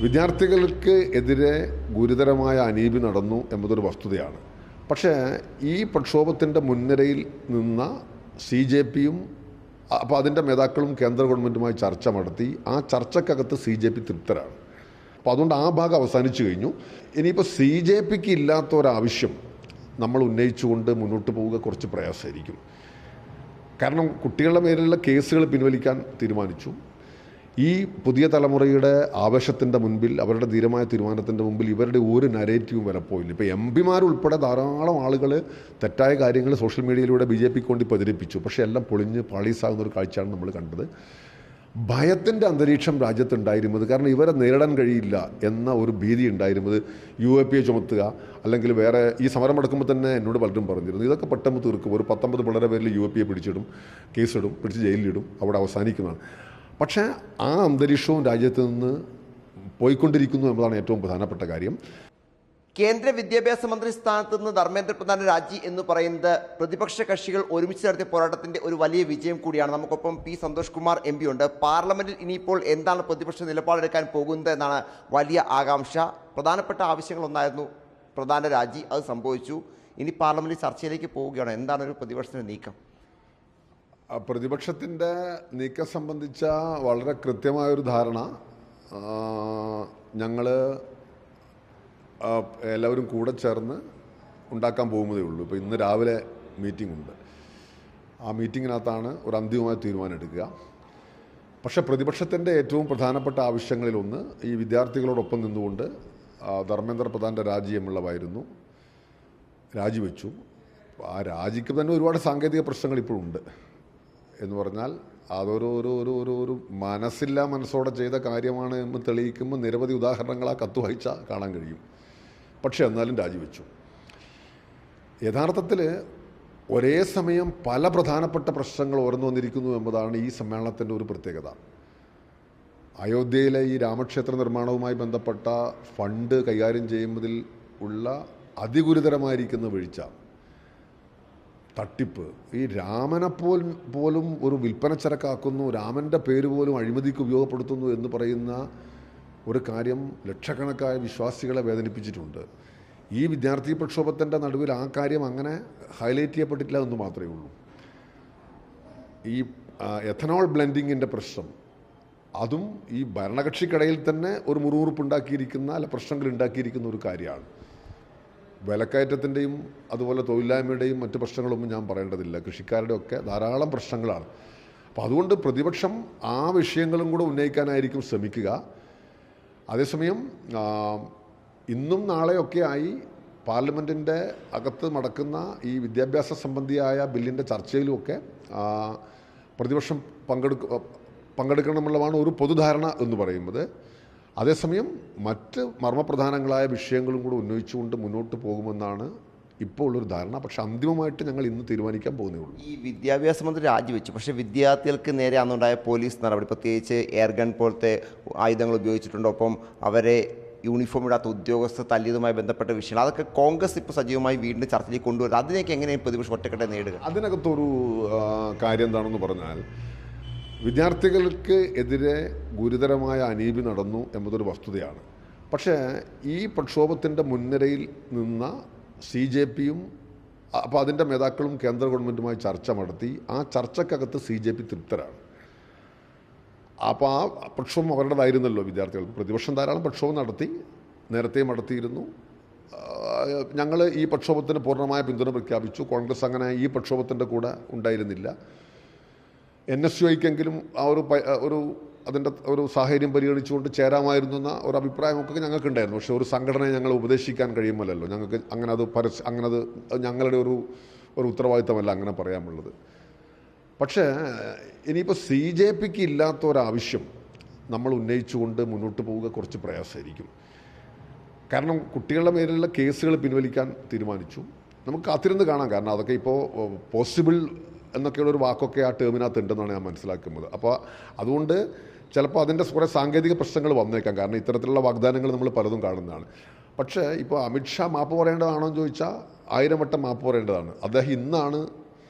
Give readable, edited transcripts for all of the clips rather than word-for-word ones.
വിദ്യാർത്ഥികൾക്ക് എതിരെ ഗുരുതരമായ അനീതി നടന്നു എന്നതൊരു വസ്തുതയാണ്. പക്ഷേ ഈ പ്രക്ഷോഭത്തിൻ്റെ മുൻനിരയിൽ നിന്ന CJPയും അപ്പോൾ അതിൻ്റെ നേതാക്കളും കേന്ദ്ര ഗവൺമെൻറ്റുമായി ചർച്ച നടത്തി. ആ ചർച്ചക്കകത്ത് CJP തൃപ്തരാണ്. അപ്പോൾ അതുകൊണ്ട് ആ ഭാഗം അവസാനിച്ചു കഴിഞ്ഞു. ഇനിയിപ്പോൾ CJPക്ക് ഇല്ലാത്ത ഒരാവശ്യം നമ്മൾ ഉന്നയിച്ചുകൊണ്ട് മുന്നോട്ട് പോവുക കുറച്ച് പ്രയാസമായിരിക്കും. കാരണം കുട്ടികളുടെ മേലുള്ള കേസുകൾ പിൻവലിക്കാൻ തീരുമാനിച്ചു. ഈ പുതിയ തലമുറയുടെ ആവേശത്തിൻ്റെ മുൻപിൽ, അവരുടെ ധീരമായ തീരുമാനത്തിൻ്റെ മുമ്പിൽ ഇവരുടെ ഒരു നരേറ്റീവും വിലപ്പോയില്ല. ഇപ്പോൾ MP മാരുൾപ്പെടെ ധാരാളം ആളുകൾ തെറ്റായ കാര്യങ്ങൾ സോഷ്യൽ മീഡിയയിലൂടെ BJPക്ക് വേണ്ടി പ്രചരിപ്പിച്ചു. പക്ഷേ എല്ലാം പൊളിഞ്ഞ് പാളീസാകുന്ന ഒരു കാഴ്ചയാണ് നമ്മൾ കണ്ടത്. ഭയത്തിൻ്റെ അന്തരീക്ഷം രാജ്യത്തുണ്ടായിരുന്നത്, കാരണം ഇവരെ നേരിടാൻ കഴിയില്ല എന്ന ഒരു ഭീതി ഉണ്ടായിരുന്നത്. UAPA ചുമത്തുക, അല്ലെങ്കിൽ വേറെ ഈ സമരം നടക്കുമ്പോൾ തന്നെ എന്നോട് പലരും പറഞ്ഞിരുന്നു ഇതൊക്കെ പെട്ടെന്ന് തീർക്കും, ഒരു 19 പിള്ളേരുടെ പേരിൽ UAPA പിടിച്ചിടും, കേസിടും, പിടിച്ച് ജയിലിലിടും, അവിടെ അവസാനിക്കുന്നതാണ്. പക്ഷേ ആ അന്തരീക്ഷവും രാജ്യത്ത് നിന്ന് പോയിക്കൊണ്ടിരിക്കുന്നു എന്നതാണ് ഏറ്റവും പ്രധാനപ്പെട്ട കാര്യം. കേന്ദ്ര വിദ്യാഭ്യാസ മന്ത്രി സ്ഥാനത്ത് നിന്ന് ധർമ്മേന്ദ്ര പ്രധാന്റെ രാജി എന്ന് പറയുന്നത് പ്രതിപക്ഷ കക്ഷികൾ ഒരുമിച്ച് നടത്തിയ പോരാട്ടത്തിന്റെ ഒരു വലിയ വിജയം കൂടിയാണ്. നമുക്കൊപ്പം P. സന്തോഷ് കുമാർ MP ഉണ്ട്. പാർലമെന്റിൽ ഇനിയിപ്പോൾ എന്താണ് പ്രതിപക്ഷ നിലപാടെടുക്കാൻ പോകുന്നത് എന്നാണ് വലിയ ആകാംക്ഷ. പ്രധാനപ്പെട്ട ആവശ്യങ്ങളൊന്നായിരുന്നു പ്രധാന്റെ രാജി, അത് സംഭവിച്ചു. ഇനി പാർലമെന്റിൽ ചർച്ചയിലേക്ക് പോവുകയാണ്. എന്താണ് ഒരു പ്രതിപക്ഷത്തിന്റെ നീക്കം? പ്രതിപക്ഷത്തിൻ്റെ നീക്കം സംബന്ധിച്ച വളരെ കൃത്യമായൊരു ധാരണ ഞങ്ങൾ എല്ലാവരും കൂടെ ചേർന്ന് ഉണ്ടാക്കാൻ പോകുന്നതേ ഉള്ളൂ. ഇപ്പോൾ ഇന്ന് രാവിലെ മീറ്റിംഗ് ഉണ്ട്. ആ മീറ്റിങ്ങിനകത്താണ് ഒരു അന്തിമമായ തീരുമാനം എടുക്കുക. പക്ഷേ പ്രതിപക്ഷത്തിൻ്റെ ഏറ്റവും പ്രധാനപ്പെട്ട ആവശ്യങ്ങളിലൊന്ന് ഈ വിദ്യാർത്ഥികളോടൊപ്പം നിന്നുകൊണ്ട് ധർമ്മേന്ദ്ര പ്രധാൻ്റെ രാജി എന്നുള്ളതായിരുന്നു. രാജിവെച്ചു. ആ രാജിക്ക് തന്നെ ഒരുപാട് സാങ്കേതിക പ്രശ്നങ്ങൾ ഇപ്പോഴുണ്ട്. എന്ന് പറഞ്ഞാൽ അതൊരു മനസ്സില്ലാ മനസ്സോടെ ചെയ്ത കാര്യമാണ് എന്ന് തെളിയിക്കുമ്പോൾ നിരവധി ഉദാഹരണങ്ങൾ ആ കത്ത് വായിച്ചാൽ കാണാൻ കഴിയും. പക്ഷേ എന്നാലും രാജിവെച്ചു. യഥാർത്ഥത്തിൽ ഒരേ സമയം പല പ്രധാനപ്പെട്ട പ്രശ്നങ്ങൾ ഉയർന്നു വന്നിരിക്കുന്നു എന്നതാണ് ഈ സമ്മേളനത്തിൻ്റെ ഒരു പ്രത്യേകത. അയോധ്യയിലെ ഈ രാമക്ഷേത്ര നിർമ്മാണവുമായി ബന്ധപ്പെട്ട ഫണ്ട് കൈകാര്യം ചെയ്യുന്നതിൽ ഉള്ള അതിഗുരുതരമായിരിക്കുന്ന വീഴ്ച, തട്ടിപ്പ്, ഈ രാമനെ പോലും ഒരു വിൽപ്പനച്ചരക്കാക്കുന്നു, രാമൻ്റെ പേര് പോലും അഴിമതിക്ക് ഉപയോഗപ്പെടുത്തുന്നു എന്ന് പറയുന്ന ഒരു കാര്യം ലക്ഷക്കണക്കായ വിശ്വാസികളെ വേദനിപ്പിച്ചിട്ടുണ്ട്. ഈ വിദ്യാർത്ഥി പ്രക്ഷോഭത്തിൻ്റെ നടുവിൽ ആ കാര്യം അങ്ങനെ ഹൈലൈറ്റ് ചെയ്യപ്പെട്ടിട്ടില്ല എന്ന് മാത്രമേ ഉള്ളൂ. ഈ എഥനോൾ ബ്ലെൻഡിങ്ങിൻ്റെ പ്രശ്നം, അതും ഈ ഭരണകക്ഷിക്കിടയിൽ തന്നെ ഒരു മുറിവുറുപ്പുണ്ടാക്കിയിരിക്കുന്ന അല്ല പ്രശ്നങ്ങൾ ഉണ്ടാക്കിയിരിക്കുന്ന ഒരു കാര്യമാണ്. വിലക്കയറ്റത്തിൻ്റെയും അതുപോലെ തൊഴിലില്ലായ്മയുടെയും മറ്റ് പ്രശ്നങ്ങളൊന്നും ഞാൻ പറയേണ്ടതില്ല. കൃഷിക്കാരുടെ ഒക്കെ ധാരാളം പ്രശ്നങ്ങളാണ്. അപ്പോൾ അതുകൊണ്ട് പ്രതിപക്ഷം ആ വിഷയങ്ങളും കൂടെ ഉന്നയിക്കാനായിരിക്കും ശ്രമിക്കുക. അതേസമയം ഇന്നും നാളെയൊക്കെ ആയി പാർലമെൻറ്റിൻ്റെ അകത്ത് നടക്കുന്ന ഈ വിദ്യാഭ്യാസ സംബന്ധിയായ ബില്ലിൻ്റെ ചർച്ചയിലുമൊക്കെ പ്രതിപക്ഷം പങ്കെടുക്കണമെന്നുള്ളതാണ് ഒരു പൊതുധാരണ എന്ന് പറയുന്നത്. അതേസമയം മറ്റ് മർമ്മപ്രധാനങ്ങളായ വിഷയങ്ങളും കൂടെ ഉന്നയിച്ചുകൊണ്ട് മുന്നോട്ട് പോകുമെന്നാണ് ഇപ്പോൾ ഉള്ളൊരു ധാരണ. പക്ഷേ അന്തിമമായിട്ട് ഞങ്ങൾ ഇന്ന് തീരുമാനിക്കാൻ പോകുന്നേ ഉള്ളൂ. ഈ വിദ്യാഭ്യാസ മന്ത്രി രാജിവെച്ചു, പക്ഷേ വിദ്യാർത്ഥികൾക്ക് നേരെ അന്നുണ്ടായ പോലീസ് നടപടി, പ്രത്യേകിച്ച് എയർഗൺ പോലത്തെ ആയുധങ്ങൾ ഉപയോഗിച്ചിട്ടുണ്ട്, ഒപ്പം അവരെ യൂണിഫോം ഇടാത്ത ഉദ്യോഗസ്ഥർ തല്ലിയതുമായി ബന്ധപ്പെട്ട വിഷയങ്ങൾ, അതൊക്കെ കോൺഗ്രസ് ഇപ്പോൾ സജീവമായി വീണ്ടും ചർച്ചയിലേക്ക് കൊണ്ടുവരുന്നത്. അതിനൊക്കെ എങ്ങനെയാണ് പ്രതിപക്ഷം ഒറ്റക്കെട്ടെ നേടുക? അതിനകത്തൊരു കാര്യം എന്താണെന്ന് പറഞ്ഞാൽ, വിദ്യാർത്ഥികൾക്ക് എതിരെ ഗുരുതരമായ അനീതി നടന്നു എന്നതൊരു വസ്തുതയാണ്. പക്ഷേ ഈ പ്രക്ഷോഭത്തിൻ്റെ മുൻനിരയിൽ നിന്ന CJPയും അപ്പോൾ അതിൻ്റെ നേതാക്കളും കേന്ദ്ര ഗവൺമെൻറ്റുമായി ചർച്ച നടത്തി. ആ ചർച്ചക്കകത്ത് CJP തൃപ്തരാണ്. അപ്പോൾ ആ പ്രക്ഷോഭം അവരുടേതായിരുന്നല്ലോ. വിദ്യാർത്ഥികൾക്ക് പ്രതിപക്ഷം ധാരാളം പ്രക്ഷോഭം നടത്തി, നേരത്തെയും നടത്തിയിരുന്നു. ഞങ്ങൾ ഈ പ്രക്ഷോഭത്തിന് പൂർണ്ണമായ പിന്തുണ പ്രഖ്യാപിച്ചു. കോൺഗ്രസ് അങ്ങനെ ഈ പ്രക്ഷോഭത്തിൻ്റെ കൂടെ ഉണ്ടായിരുന്നില്ല. NSUIക്കെങ്കിലും ആ അതിൻ്റെ ഒരു സാഹചര്യം പരിഗണിച്ചുകൊണ്ട് ചേരാമായിരുന്നു എന്ന ഒരു അഭിപ്രായമൊക്കെ ഞങ്ങൾക്കുണ്ടായിരുന്നു. പക്ഷേ ഒരു സംഘടനയെ ഞങ്ങൾ ഉപദേശിക്കാൻ കഴിയുമല്ലോ. ഞങ്ങൾക്ക് അത് ഞങ്ങളുടെ ഒരു ഉത്തരവാദിത്തമല്ല അങ്ങനെ പറയാനുള്ളത്. പക്ഷേ ഇനിയിപ്പോൾ CJPക്ക് ഇല്ലാത്ത ഒരാവശ്യം നമ്മൾ ഉന്നയിച്ചുകൊണ്ട് മുന്നോട്ട് പോവുക കുറച്ച് പ്രയാസമായിരിക്കും. കാരണം കുട്ടികളുടെ മേലുള്ള കേസുകൾ പിൻവലിക്കാൻ തീരുമാനിച്ചു. നമുക്ക് കാത്തിരുന്ന് കാണാം. കാരണം അതൊക്കെ ഇപ്പോൾ പോസിബിൾ എന്നൊക്കെയുള്ളൊരു വാക്കൊക്കെ ആ ടേമിനകത്ത് ഉണ്ടെന്നാണ് ഞാൻ മനസ്സിലാക്കുന്നത്. അപ്പോൾ അതുകൊണ്ട് ചിലപ്പോൾ അതിൻ്റെ കുറേ സാങ്കേതിക പ്രശ്നങ്ങൾ വന്നേക്കാം. കാരണം ഇത്തരത്തിലുള്ള വാഗ്ദാനങ്ങൾ നമ്മൾ പലതും കാണുന്നതാണ്. പക്ഷേ ഇപ്പോൾ അമിത്ഷാ മാപ്പ് പറയേണ്ടതാണോ എന്ന് ചോദിച്ചാൽ 1000 വട്ടം മാപ്പ് പറയേണ്ടതാണ്. അദ്ദേഹം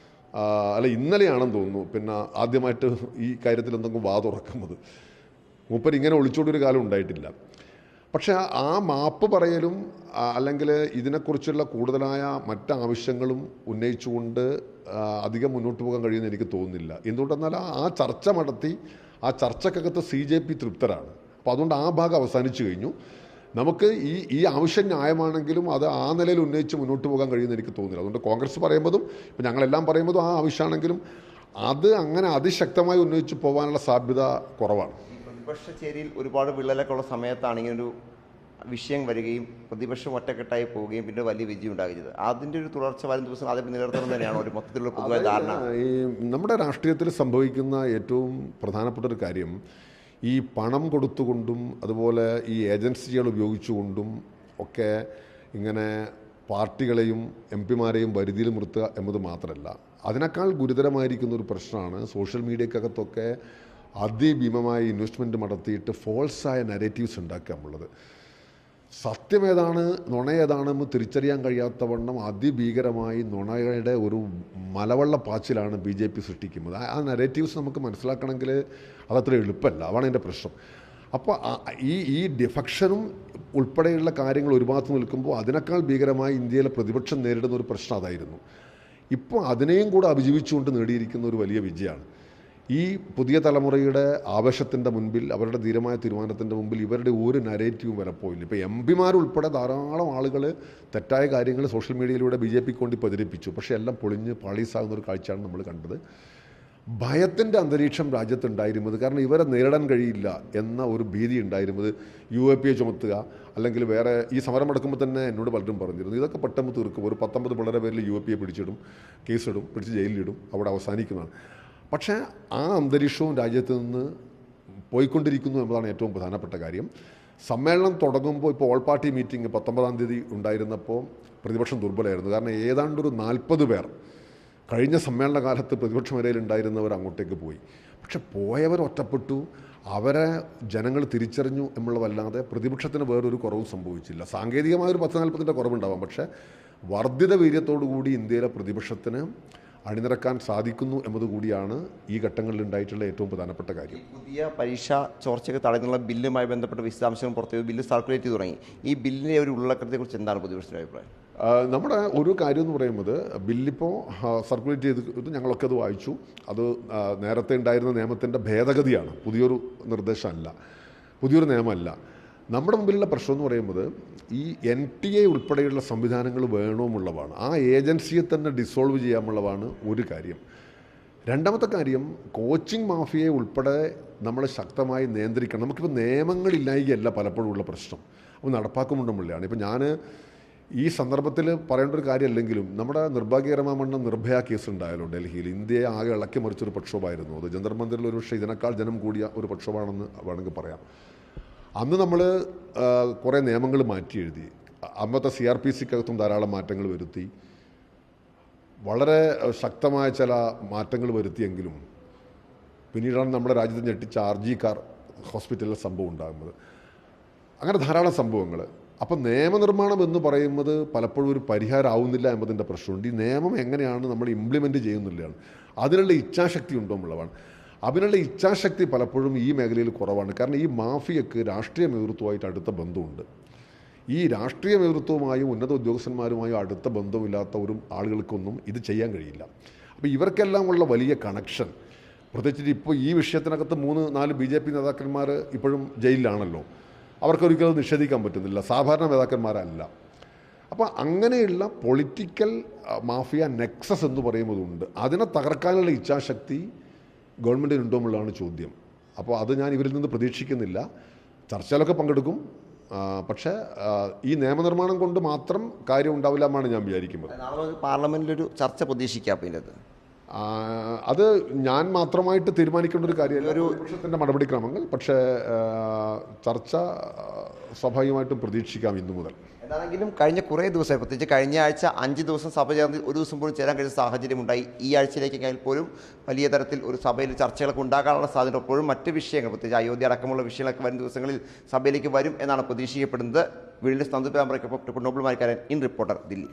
ഇന്നലെയാണെന്ന് തോന്നുന്നു പിന്നെ ആദ്യമായിട്ട് ഈ കാര്യത്തിൽ എന്തെങ്കിലും തുറക്കുന്നത്. മൂപ്പർ ഇങ്ങനെ ഒളിച്ചോടൊരു കാലം ഉണ്ടായിട്ടില്ല. പക്ഷേ ആ മാപ്പ് പറയലും അല്ലെങ്കിൽ ഇതിനെക്കുറിച്ചുള്ള കൂടുതലായ മറ്റാവശ്യങ്ങളും ഉന്നയിച്ചുകൊണ്ട് അധികം മുന്നോട്ട് പോകാൻ കഴിയുമെന്ന് എനിക്ക് തോന്നുന്നില്ല. എന്തുകൊണ്ടെന്നാൽ ആ ചർച്ച നടത്തി ആ ചർച്ചക്കകത്ത് CJP തൃപ്തരാണ്. അപ്പോൾ അതുകൊണ്ട് ആ ഭാഗം അവസാനിച്ചു കഴിഞ്ഞു. നമുക്ക് ഈ ആവശ്യം ന്യായമാണെങ്കിലും അത് ആ നിലയിൽ ഉന്നയിച്ച് മുന്നോട്ട് പോകാൻ കഴിയുമെന്ന് എനിക്ക് തോന്നുന്നില്ല. അതുകൊണ്ട് കോൺഗ്രസ് പറയുന്നതും ഇപ്പം ഞങ്ങളെല്ലാം പറയുന്നതും ആ ആവശ്യമാണെങ്കിലും അത് അങ്ങനെ അതിശക്തമായി ഉന്നയിച്ച് പോകാനുള്ള സാധ്യത കുറവാണ്. പ്രതിപക്ഷ ചേരിയിൽ ഒരുപാട് വിള്ളലൊക്കെ ഉള്ള സമയത്താണ് ഇങ്ങനൊരു വിഷയം വരികയും പ്രതിപക്ഷം ഒറ്റക്കെട്ടായി പോവുകയും പിന്നെ വലിയ വിജയം ഉണ്ടാകുന്നത്. അതിൻ്റെ ഒരു തുടർച്ച വരും ദിവസം അതേ നിലനിർത്തണം തന്നെയാണ് ഒരു മൊത്തത്തിലുള്ള പൊതുവായ ധാരണ. ഈ നമ്മുടെ രാഷ്ട്രീയത്തിൽ സംഭവിക്കുന്ന ഏറ്റവും പ്രധാനപ്പെട്ട ഒരു കാര്യം ഈ പണം കൊടുത്തുകൊണ്ടും അതുപോലെ ഈ ഏജൻസികൾ ഉപയോഗിച്ചുകൊണ്ടും ഒക്കെ ഇങ്ങനെ പാർട്ടികളെയും MP-മാരെയും വരുതിയിൽ നിർത്തുക എന്നത് മാത്രമല്ല, അതിനേക്കാൾ ഗുരുതരമായിരിക്കുന്ന ഒരു പ്രശ്നമാണ് സോഷ്യൽ മീഡിയക്കകത്തൊക്കെ അതിഭീമമായ ഇൻവെസ്റ്റ്മെൻറ്റ് നടത്തിയിട്ട് ഫോൾസായ നരേറ്റീവ്സ് ഉണ്ടാക്കുക എന്നുള്ളത്. സത്യമേതാണ് നുണയേതാണെന്ന് തിരിച്ചറിയാൻ കഴിയാത്തവണ്ണം അതിഭീകരമായി നുണയുടെ ഒരു മലവെള്ള പാച്ചിലാണ് BJP സൃഷ്ടിക്കുന്നത്. ആ നരേറ്റീവ്സ് നമുക്ക് മനസ്സിലാക്കണമെങ്കിൽ അതത്ര എളുപ്പമല്ല. അതാണ് എൻ്റെ പ്രശ്നം. അപ്പോൾ ഈ ഡിഫക്ഷനും ഉൾപ്പെടെയുള്ള കാര്യങ്ങൾ ഒരു ഭാഗത്ത് നിൽക്കുമ്പോൾ അതിനേക്കാൾ ഭീകരമായി ഇന്ത്യയിലെ പ്രതിപക്ഷം നേരിടുന്ന ഒരു പ്രശ്നം അതായിരുന്നു. ഇപ്പോൾ അതിനെയും കൂടെ അതിജീവിച്ചുകൊണ്ട് നേടിയിരിക്കുന്ന ഒരു വലിയ വിജയമാണ്. ഈ പുതിയ തലമുറയുടെ ആവേശത്തിൻ്റെ മുൻപിൽ, അവരുടെ ധീരമായ തീരുമാനത്തിൻ്റെ മുമ്പിൽ ഇവരുടെ ഒരു നരേറ്റീവും വിലപ്പോയില്ല. ഇപ്പോൾ MP-മാരുൾപ്പെടെ ധാരാളം ആളുകൾ തെറ്റായ കാര്യങ്ങൾ സോഷ്യൽ മീഡിയയിലൂടെ BJPക്ക് വേണ്ടി പ്രചരിപ്പിച്ചു. പക്ഷേ എല്ലാം പൊളിഞ്ഞ് പാളീസാകുന്ന ഒരു കാഴ്ചയാണ് നമ്മൾ കണ്ടത്. ഭയത്തിൻ്റെ അന്തരീക്ഷം രാജ്യത്തുണ്ടായിരുന്നത്, കാരണം ഇവരെ നേരിടാൻ കഴിയില്ല എന്ന ഒരു ഭീതി ഉണ്ടായിരുന്നത്. UAPA ചുമത്തുക അല്ലെങ്കിൽ വേറെ ഈ സമരം നടക്കുമ്പോൾ തന്നെ എന്നോട് പലരും പറഞ്ഞിരുന്നു ഇതൊക്കെ പെട്ടെന്ന് തീർക്കും, ഒരു 19 പിള്ളേരെ പേരിൽ UAPA പിടിച്ചിടും, കേസിടും, പിടിച്ച് ജയിലിലിടും, അവിടെ അവസാനിക്കുന്നതാണ്. പക്ഷേ ആ അന്തരീക്ഷവും രാജ്യത്ത് നിന്ന് പോയിക്കൊണ്ടിരിക്കുന്നു എന്നതാണ് ഏറ്റവും പ്രധാനപ്പെട്ട കാര്യം. സമ്മേളനം തുടങ്ങുമ്പോൾ ഇപ്പോൾ ഓൾ പാർട്ടി മീറ്റിംഗ് 19-ാം തീയതി ഉണ്ടായിരുന്നപ്പോൾ പ്രതിപക്ഷം ദുർബലമായിരുന്നു. കാരണം ഏതാണ്ടൊരു 40 പേർ കഴിഞ്ഞ സമ്മേളന കാലത്ത് പ്രതിപക്ഷ നിരയിൽ ഉണ്ടായിരുന്നവർ അങ്ങോട്ടേക്ക് പോയി. പക്ഷെ പോയവർ ഒറ്റപ്പെട്ടു, അവരെ ജനങ്ങൾ തിരിച്ചറിഞ്ഞു എന്നുള്ളതല്ലാതെ പ്രതിപക്ഷത്തിന് വേറൊരു കുറവും സംഭവിച്ചില്ല. സാങ്കേതികമായൊരു 10-40 കുറവുണ്ടാവാം, പക്ഷേ വർദ്ധിത വീര്യത്തോടു കൂടി ഇന്ത്യയിലെ പ്രതിപക്ഷത്തിന് അണിനിരക്കാൻ സാധിക്കുന്നു എന്നതുകൂടിയാണ് ഈ ഘട്ടങ്ങളിൽ ഉണ്ടായിട്ടുള്ള ഏറ്റവും പ്രധാനപ്പെട്ട കാര്യം. പുതിയ പരീക്ഷാ ചോർച്ചയ്ക്ക് തടയുന്നുള്ള ബില്ലുമായി ബന്ധപ്പെട്ട വിശദാംശങ്ങൾ പുറത്തു ബില്ല് സർക്കുലേറ്റ് ചെയ്ത് തുടങ്ങി. ഈ ബില്ലിൻ്റെ ഒരു ഉള്ളടക്കത്തെക്കുറിച്ച് എന്താണ് പ്രതിപക്ഷത്തിൻ്റെ അഭിപ്രായം? നമ്മുടെ ഒരു കാര്യം എന്ന് പറയുന്നത് ബില്ലിപ്പോൾ സർക്കുലേറ്റ് ചെയ്ത് ഞങ്ങളൊക്കെ അത് വായിച്ചു. അത് നേരത്തെ ഉണ്ടായിരുന്ന നിയമത്തിൻ്റെ ഭേദഗതിയാണ്, പുതിയൊരു നിർദ്ദേശമല്ല, പുതിയൊരു നിയമമല്ല. നമ്മുടെ മുമ്പിലുള്ള പ്രശ്നം എന്ന് പറയുന്നത് ഈ NTA ഉൾപ്പെടെയുള്ള സംവിധാനങ്ങൾ വേണമെന്നുള്ളതാണ്. ആ ഏജൻസിയെ തന്നെ ഡിസോൾവ് ചെയ്യാമെന്നുള്ളതാണ് ഒരു കാര്യം. രണ്ടാമത്തെ കാര്യം, കോച്ചിങ് മാഫിയയെ ഉൾപ്പെടെ നമ്മൾ ശക്തമായി നിയന്ത്രിക്കണം. നമുക്കിപ്പോൾ നിയമങ്ങളില്ലായികയല്ല പലപ്പോഴും ഉള്ള പ്രശ്നം, അപ്പോൾ നടപ്പാക്കുമുണ്ടെന്നുള്ളതാണ്. ഇപ്പോൾ ഞാൻ ഈ സന്ദർഭത്തിൽ പറയേണ്ട ഒരു കാര്യമല്ലെങ്കിലും നമ്മുടെ നിർഭാഗ്യകരമായ നിർഭയ കേസ് ഉണ്ടായാലോ ഡൽഹിയിൽ, ഇന്ത്യയെ ആകെ ഇളക്കി മറിച്ചൊരു പ്രക്ഷോഭമായിരുന്നു അത്. ജന്തർ മന്ദിറിൽ ഒരു പക്ഷേ ഇതിനേക്കാൾ ജനം കൂടിയ ഒരു പ്രക്ഷോഭമാണെന്ന് വേണമെങ്കിൽ പറയാം. അന്ന് നമ്മൾ കുറേ നിയമങ്ങൾ മാറ്റി എഴുതി. അന്നത്തെ CRPCക്കകത്തും ധാരാളം മാറ്റങ്ങൾ വരുത്തി, വളരെ ശക്തമായ ചില മാറ്റങ്ങൾ വരുത്തിയെങ്കിലും പിന്നീടാണ് നമ്മുടെ രാജ്യത്ത് ഞെട്ടിച്ച RG കാർ ഹോസ്പിറ്റലിലെ സംഭവം ഉണ്ടാകുന്നത്. അങ്ങനെ ധാരാളം സംഭവങ്ങൾ. അപ്പം നിയമനിർമ്മാണം എന്ന് പറയുന്നത് പലപ്പോഴും ഒരു പരിഹാരമാവുന്നില്ല എന്നതിൻ്റെ പ്രശ്നമുണ്ട്. ഈ നിയമം എങ്ങനെയാണ് നമ്മൾ ഇംപ്ലിമെൻറ്റ് ചെയ്യുന്നില്ലാണ്, അതിനുള്ള ഇച്ഛാശക്തി ഉണ്ടോ എന്നുള്ളതാണ്. അതിനുള്ള ഇച്ഛാശക്തി പലപ്പോഴും ഈ മേഖലയിൽ കുറവാണ്. കാരണം ഈ മാഫിയക്ക് രാഷ്ട്രീയ നേതൃത്വമായിട്ട് അടുത്ത ബന്ധമുണ്ട്. ഈ രാഷ്ട്രീയ നേതൃത്വവുമായും ഉന്നത ഉദ്യോഗസ്ഥന്മാരുമായും അടുത്ത ബന്ധമില്ലാത്ത ഒരു ആളുകൾക്കൊന്നും ഇത് ചെയ്യാൻ കഴിയില്ല. അപ്പോൾ ഇവർക്കെല്ലാം ഉള്ള വലിയ കണക്ഷൻ, പ്രത്യേകിച്ച് ഇപ്പോൾ ഈ വിഷയത്തിനകത്ത് 3-4 BJP നേതാക്കന്മാർ ഇപ്പോഴും ജയിലിലാണല്ലോ. അവർക്കൊരിക്കലും നിഷേധിക്കാൻ പറ്റുന്നില്ല, സാധാരണ നേതാക്കന്മാരല്ല. അപ്പോൾ അങ്ങനെയുള്ള പൊളിറ്റിക്കൽ മാഫിയ നെക്സസ് എന്ന് പറയുന്നതുണ്ട്. അതിനെ തകർക്കാനുള്ള ഇച്ഛാശക്തി ഗവൺമെൻറ്റിന് ഉണ്ടോ എന്നുള്ളതാണ് ചോദ്യം. അപ്പോൾ അത് ഞാൻ ഇവരിൽ നിന്ന് പ്രതീക്ഷിക്കുന്നില്ല. ചർച്ചയിലൊക്കെ പങ്കെടുക്കും, പക്ഷേ ഈ നിയമനിർമ്മാണം കൊണ്ട് മാത്രം കാര്യം ഉണ്ടാവില്ല എന്നാണ് ഞാൻ വിചാരിക്കുന്നത്. പാർലമെൻറ്റിലൊരു ചർച്ച പ്രതീക്ഷിക്കാം. പിന്നെ അത് ഞാൻ മാത്രമായിട്ട് തീരുമാനിക്കേണ്ട ഒരു കാര്യമല്ല, ഒരു വിഷയത്തിൻ്റെ നടപടിക്രമങ്ങൾ. പക്ഷേ ചർച്ച സ്വാഭാവികമായിട്ടും പ്രതീക്ഷിക്കാം ഇന്നു മുതൽ. എന്താണെങ്കിലും കഴിഞ്ഞ കുറേ ദിവസമായി, പ്രത്യേകിച്ച് കഴിഞ്ഞ ആഴ്ച 5 ദിവസം സഭ ചേർന്ന് ഒരു ദിവസം പോലും ചേരാൻ കഴിയുന്ന സാഹചര്യം ഉണ്ടായി. ഈ ആഴ്ചയിലേക്കായാൽ പോലും വലിയ തരത്തിൽ ഒരു സഭയിൽ ചർച്ചകളൊക്കെ ഉണ്ടാകാനുള്ള സാധ്യത, അപ്പോഴും മറ്റ് വിഷയങ്ങൾ, പ്രത്യേകിച്ച് അയോധ്യ അടക്കമുള്ള വിഷയങ്ങളൊക്കെ വരും ദിവസങ്ങളിൽ സഭയിലേക്ക് വരും എന്നാണ് പ്രതീക്ഷിക്കപ്പെടുന്നത്. വീണ്ടും Sandeep Nobel Marikkaran, in reporter, Delhi.